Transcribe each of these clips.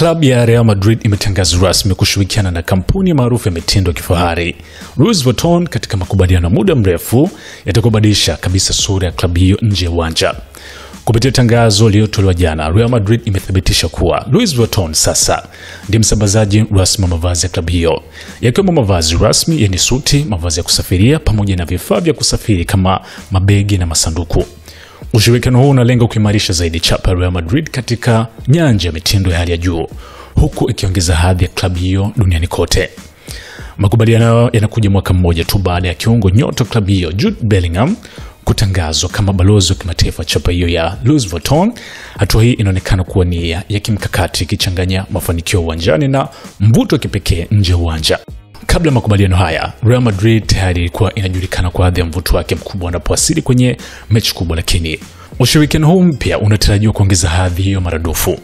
Klabu ya Real Madrid imetangaza rasmi kushirikiana na kampuni maarufu ya mitindo ya kifahari Louis Vuitton katika makubaliano ya muda mrefu yatakayobadilisha kabisa sura ya klabu hiyo nje ya uwanja. Kupitia tangazo lililotolewa jana, Real Madrid imethibitisha kuwa Louis Vuitton sasa ndiye msambazaji rasmi wa mavazi ya klabu hiyo, yakiwemo mavazi rasmi yani suti, mavazi ya kusafiria pamoja na vifaa vya kusafiri kama mabegi na masanduku. Ushirikiano huu unalenga kuimarisha zaidi chapa ya Real Madrid katika nyanja ya mitindo ya hali ya juu, huku ikiongeza hadhi ya klabu hiyo duniani kote. Makubaliano yanakuja mwaka mmoja tu baada ya kiungo nyota klabu hiyo Jude Bellingham kutangazwa kama balozi wa kimataifa chapa hiyo ya Louis Vuitton. Hatua hii inaonekana kuwa ni ya kimkakati, ikichanganya mafanikio uwanjani na mvuto wa kipekee nje ya uwanja. Kabla ya makubaliano haya, Real Madrid tayari ilikuwa inajulikana kwa hadhi ya mvuto wake mkubwa wanapowasili kwenye mechi kubwa, lakini ushirikiano huu mpya unatarajiwa kuongeza hadhi hiyo maradufu.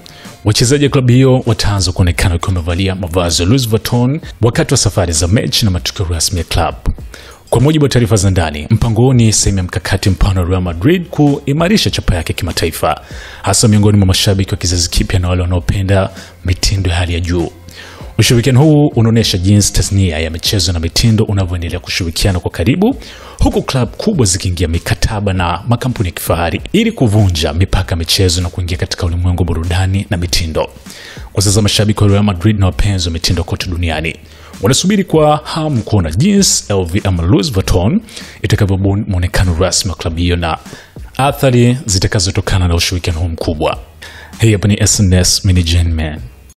Wachezaji wa klabu hiyo wataanza kuonekana wakiwa wamevalia mavazi ya Louis Vuitton wakati wa safari za mechi na matukio rasmi ya klabu. Kwa mujibu wa taarifa za ndani, mpango huu ni sehemu ya mkakati mpana wa Real Madrid kuimarisha chapa yake kimataifa, hasa miongoni mwa mashabiki wa kizazi kipya na wale wanaopenda mitindo ya hali ya juu. Ushirikiano huu unaonyesha jinsi tasnia ya michezo na mitindo unavyoendelea kushirikiana kwa karibu, huku klabu kubwa zikiingia mikataba na makampuni ya kifahari ili kuvunja mipaka ya michezo na kuingia katika ulimwengu wa burudani na mitindo. Kwa sasa mashabiki wa Real Madrid na wapenzi wa mitindo kote duniani wanasubiri kwa hamu kuona jinsi LV ama Louis Vuitton itakavyobuni muonekano rasmi wa klabu hiyo na athari zitakazotokana na ushirikiano huu mkubwa. Hii hapa ni SNS Mini Gen Man.